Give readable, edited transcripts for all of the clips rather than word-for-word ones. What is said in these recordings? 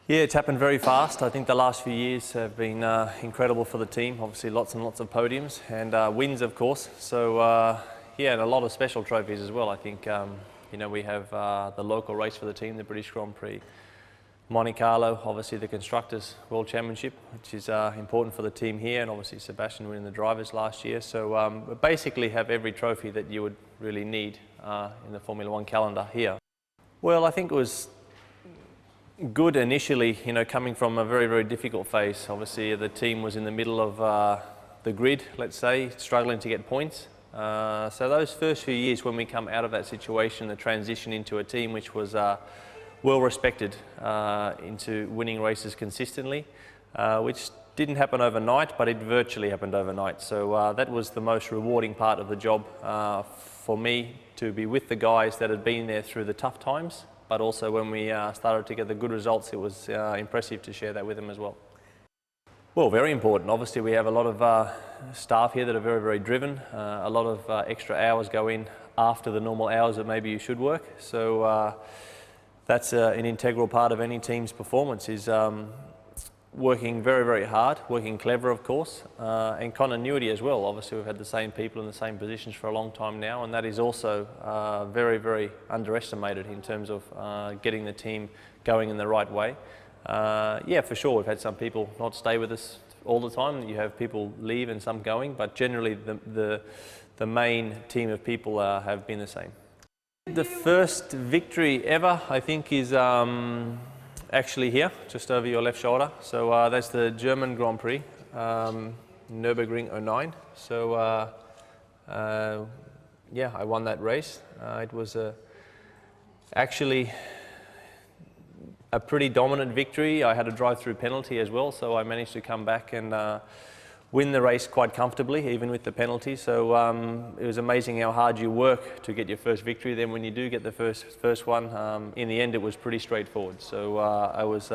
Yeah, it's happened very fast. I think the last few years have been incredible for the team. Obviously lots and lots of podiums and wins, of course. So yeah, and a lot of special trophies as well. I think you know, we have the local race for the team, the British Grand Prix, Monte Carlo, obviously the Constructors World Championship, which is important for the team here, and obviously Sebastian winning the drivers last year. So we basically have every trophy that you would really need in the Formula One calendar here. Well, I think it was good initially, you know, coming from a very, very difficult phase. Obviously the team was in the middle of the grid, let's say, struggling to get points. So those first few years when we come out of that situation, the transition into a team which was well respected into winning races consistently, which didn't happen overnight, but it virtually happened overnight. So that was the most rewarding part of the job for me, to be with the guys that had been there through the tough times. But also when we started to get the good results, it was impressive to share that with them as well. Well, very important. Obviously we have a lot of staff here that are very, very driven. A lot of extra hours go in after the normal hours that maybe you should work. So that's an integral part of any team's performance, is working very, very hard, working clever, of course, and continuity as well. Obviously we've had the same people in the same positions for a long time now, and that is also very, very underestimated in terms of getting the team going in the right way. Yeah, for sure, we've had some people not stay with us all the time. You have people leave and some going, but generally the main team of people have been the same. The first victory ever, I think, is actually here, just over your left shoulder. So that's the German Grand Prix, Nurburgring 09. So yeah, I won that race. It was actually a pretty dominant victory. I had a drive-through penalty as well, so I managed to come back and win the race quite comfortably, even with the penalty. So it was amazing how hard you work to get your first victory. Then when you do get the first one, in the end it was pretty straightforward. So I was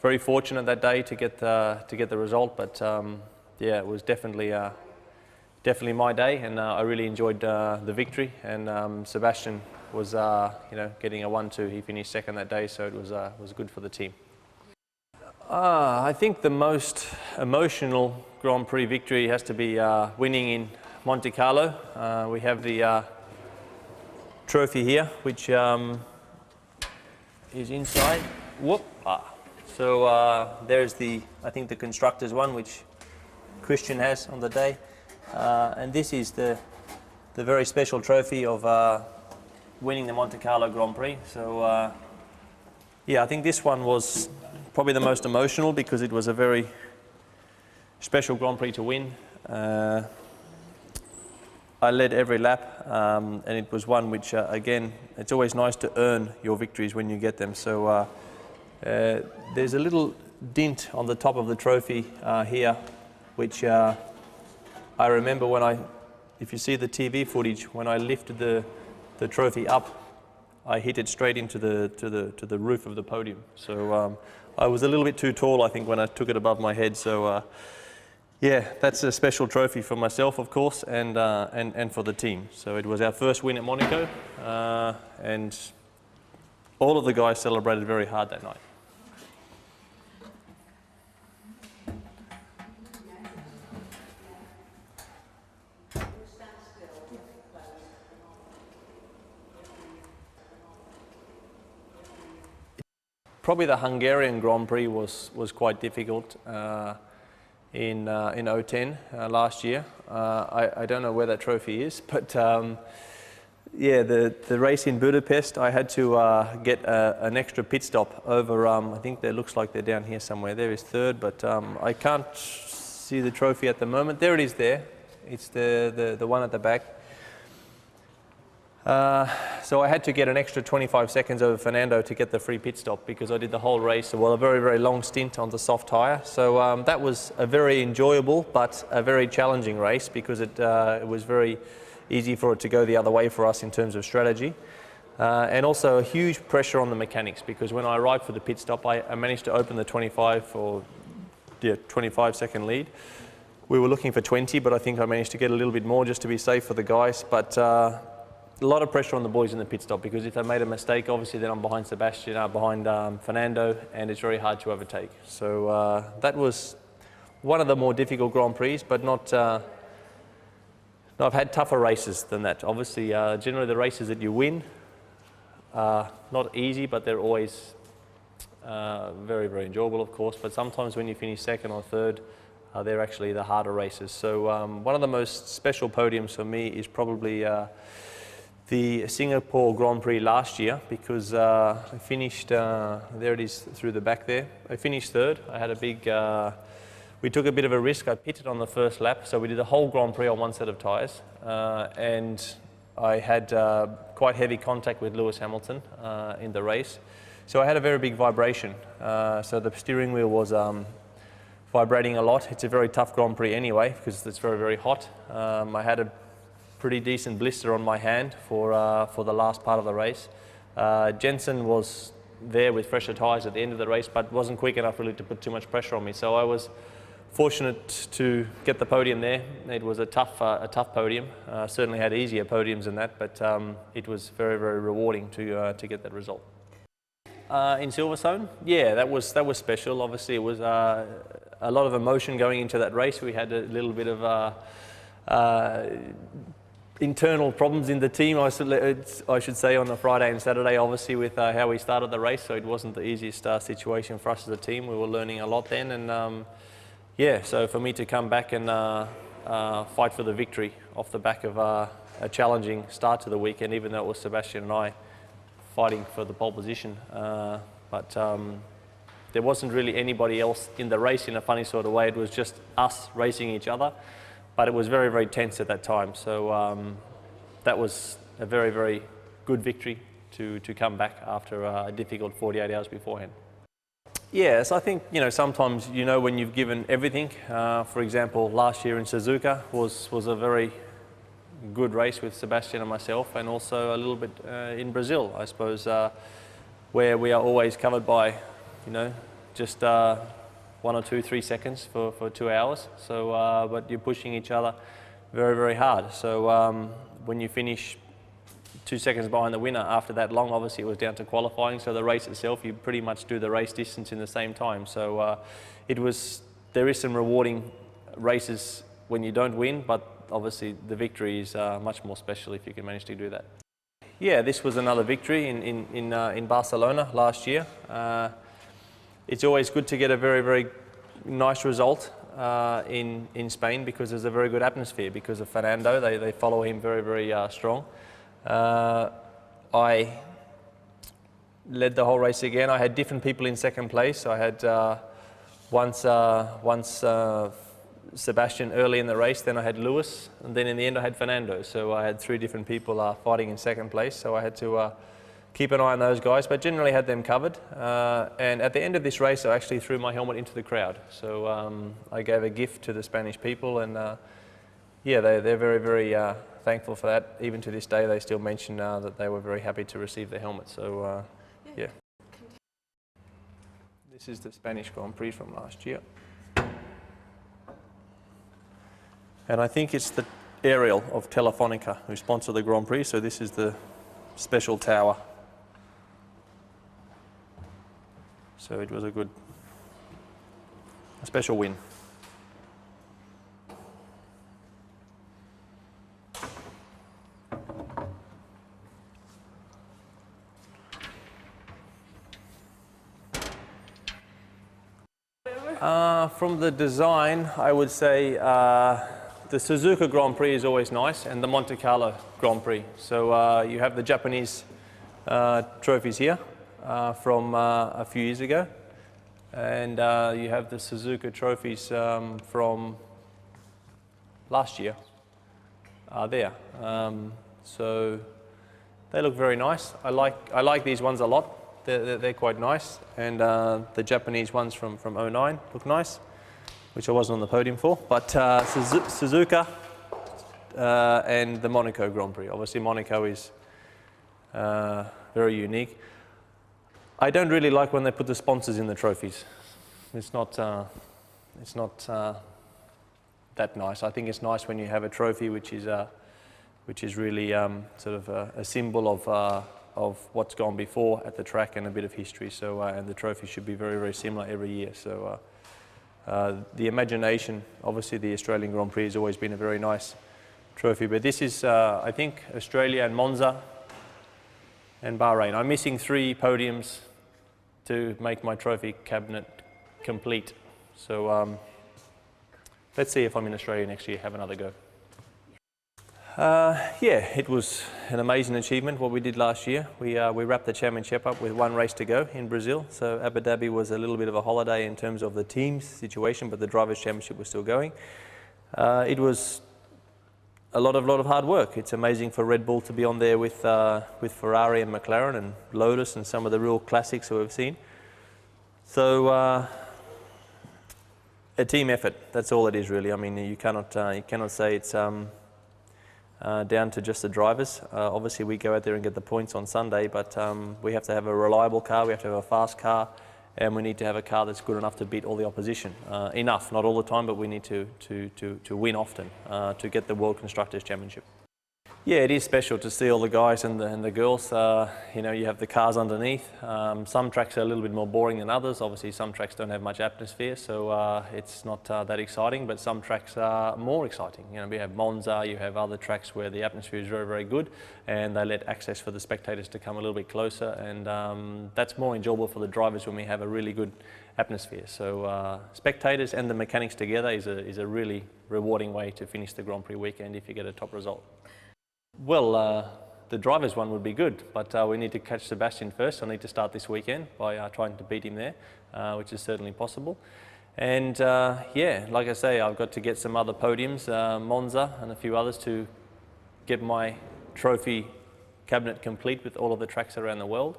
very fortunate that day to get the result. But yeah, it was definitely my day, and I really enjoyed the victory. And Sebastian was you know, getting a 1-2. He finished second that day, so it was good for the team. I think the most emotional Grand Prix victory has to be winning in Monte Carlo. We have the trophy here, which is inside. Whoop! So there's I think the Constructors one, which Christian has on the day, and this is the very special trophy of winning the Monte Carlo Grand Prix. So yeah, I think this one was probably the most emotional because it was a very special Grand Prix to win. I led every lap, and it was one which, again, it's always nice to earn your victories when you get them. So there's a little dint on the top of the trophy here, which I remember when if you see the TV footage, when I lifted the trophy up, I hit it straight into the roof of the podium. So I was a little bit too tall, I think, when I took it above my head. So yeah, that's a special trophy for myself, of course, and for the team. So it was our first win at Monaco, and all of the guys celebrated very hard that night. Probably the Hungarian Grand Prix was quite difficult in 2010 last year. I don't know where that trophy is, but yeah, the race in Budapest, I had to get an extra pit stop over. I think that looks like they're down here somewhere. There is third, but I can't see the trophy at the moment. There it is. There, it's the one at the back. So I had to get an extra 25 seconds over Fernando to get the free pit stop because I did the whole race, well, a very, very long stint on the soft tyre. So that was a very enjoyable but a very challenging race because it was very easy for it to go the other way for us in terms of strategy. And also a huge pressure on the mechanics because when I arrived for the pit stop, I managed to open the 25-second lead. We were looking for 20, but I think I managed to get a little bit more just to be safe for the guys. But lot of pressure on the boys in the pit stop, because if they made a mistake, obviously then I'm behind Sebastian, behind Fernando, and it's very hard to overtake. So that was one of the more difficult Grand Prix, but not. No, I've had tougher races than that. Obviously, generally the races that you win are not easy, but they're always very, very enjoyable, of course. But sometimes when you finish second or third, they're actually the harder races. So one of the most special podiums for me is probably the Singapore Grand Prix last year, because I finished, there it is through the back there. I finished third. I had a big, we took a bit of a risk. I pitted on the first lap, so we did the whole Grand Prix on one set of tyres. And I had quite heavy contact with Lewis Hamilton in the race. So I had a very big vibration. So the steering wheel was vibrating a lot. It's a very tough Grand Prix anyway, because it's very, very hot. I had a pretty decent blister on my hand for the last part of the race. Jensen was there with fresher tyres at the end of the race, but wasn't quick enough really to put too much pressure on me. So I was fortunate to get the podium there. It was a tough podium. Certainly had easier podiums than that, but it was very, very rewarding to get that result. In Silverstone, yeah, that was special. Obviously, it was a lot of emotion going into that race. We had a little bit of internal problems in the team, I should say, on the Friday and Saturday, obviously, with how we started the race. So it wasn't the easiest situation for us as a team. We were learning a lot then, and yeah, so for me to come back and fight for the victory off the back of a challenging start to the weekend, even though it was Sebastian and I fighting for the pole position. But there wasn't really anybody else in the race in a funny sort of way. It was just us racing each other. But it was very, very tense at that time. So that was a very, very good victory to come back after a difficult 48 hours beforehand. Yes, I think, sometimes, when you've given everything. For example, last year in Suzuka was a very good race with Sebastian and myself, and also a little bit in Brazil, I suppose, where we are always covered by, just 1 or 2, 3 seconds for 2 hours. So, but you're pushing each other very, very hard. So when you finish 2 seconds behind the winner after that long, obviously it was down to qualifying. So the race itself, you pretty much do the race distance in the same time. So there is some rewarding races when you don't win, but obviously the victory is much more special if you can manage to do that. Yeah, this was another victory in Barcelona last year. It's always good to get a very, very nice result in Spain, because there's a very good atmosphere because of Fernando. They follow him very, very strong. I led the whole race again. I had different people in second place. I had once Sebastian early in the race, then I had Lewis, and then in the end I had Fernando. So I had 3 different people fighting in second place. So I had to keep an eye on those guys, but generally had them covered. And at the end of this race, I actually threw my helmet into the crowd. So I gave a gift to the Spanish people, and yeah, they're very, very thankful for that. Even to this day, they still mention that they were very happy to receive the helmet. So yeah. This is the Spanish Grand Prix from last year. And I think it's the aerial of Telefonica who sponsor the Grand Prix. So this is the special tower. So it was a special win. From the design, I would say the Suzuka Grand Prix is always nice, and the Monte Carlo Grand Prix. So you have the Japanese trophies here from a few years ago, and you have the Suzuka trophies from last year there. So they look very nice. I like these ones a lot. They're quite nice, and the Japanese ones from 09 look nice, which I wasn't on the podium for. But Suzuka and the Monaco Grand Prix. Obviously, Monaco is very unique. I don't really like when they put the sponsors in the trophies. It's not that nice. I think it's nice when you have a trophy which is which is really sort of a symbol of what's gone before at the track and a bit of history. So and the trophy should be very, very similar every year. So the imagination, obviously the Australian Grand Prix has always been a very nice trophy, but this is I think Australia and Monza and Bahrain. I'm missing 3 podiums to make my trophy cabinet complete. So let's see if I'm in Australia next year, have another go. Yeah, it was an amazing achievement what we did last year. We wrapped the championship up with 1 race to go in Brazil. So Abu Dhabi was a little bit of a holiday in terms of the team's situation, but the Drivers' Championship was still going. It was a lot of hard work. It's amazing for Red Bull to be on there with Ferrari and McLaren and Lotus and some of the real classics that we've seen. So a team effort. That's all it is, really. I mean, you cannot say it's down to just the drivers. Obviously, we go out there and get the points on Sunday, but we have to have a reliable car. We have to have a fast car, and we need to have a car that's good enough to beat all the opposition. Enough, not all the time, but we need to win often to get the World Constructors' Championship. Yeah, it is special to see all the guys and the girls. You know, you have the cars underneath. Some tracks are a little bit more boring than others. Obviously, some tracks don't have much atmosphere, so it's not that exciting, but some tracks are more exciting. You know, we have Monza, you have other tracks where the atmosphere is very, very good, and they let access for the spectators to come a little bit closer, and that's more enjoyable for the drivers when we have a really good atmosphere. So spectators and the mechanics together is a really rewarding way to finish the Grand Prix weekend if you get a top result. Well, the drivers one would be good, but we need to catch Sebastian first. I need to start this weekend by trying to beat him there, which is certainly possible. And yeah, like I say, I've got to get some other podiums, Monza and a few others, to get my trophy cabinet complete with all of the tracks around the world.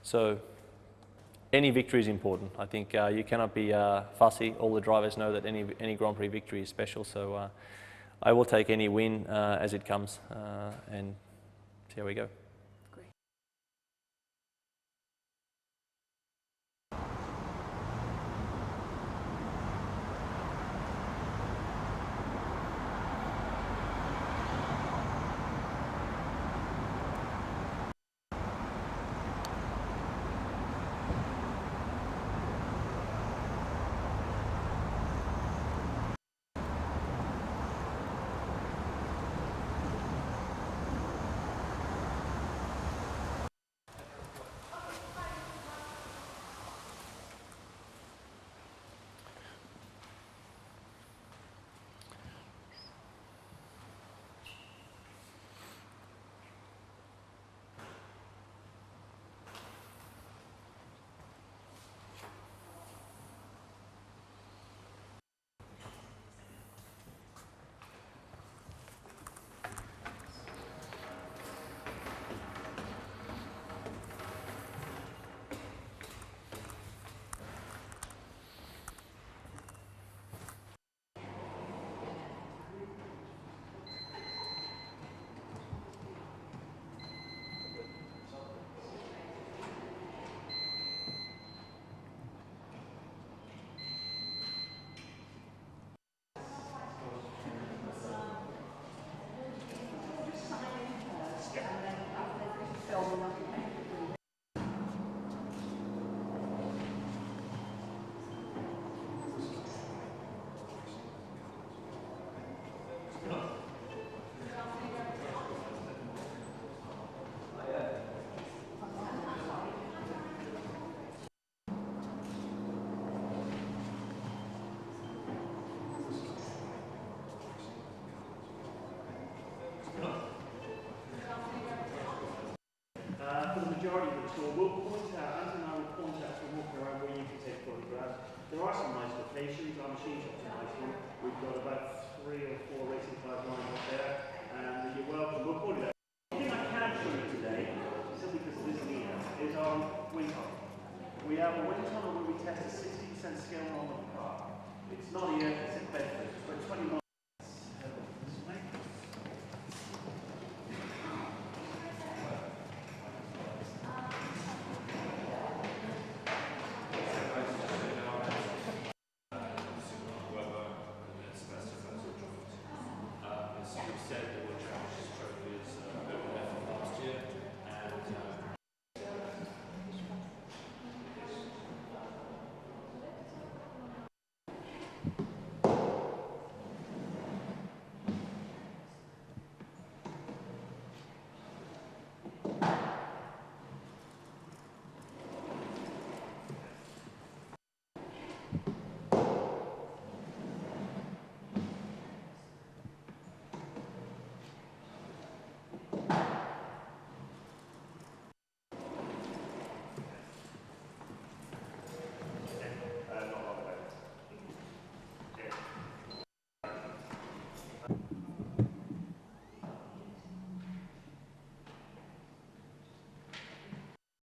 So any victory is important. I think you cannot be fussy. All the drivers know that any Grand Prix victory is special. So I will take any win as it comes and see how we go. For the majority of the tour, we'll point out, Anthony and I will point out from walking around where you can take photographs. There are some nice locations, our machine shop's a nice one. We've got about 3 or 4 racing cars lined up there, and you're welcome. We'll point it out. The thing I can show you today, simply because of this year, is our wind tunnel. We have a wind tunnel where we test a 60% scale on the car. It's not here, it's in Bedford. It's about 20 miles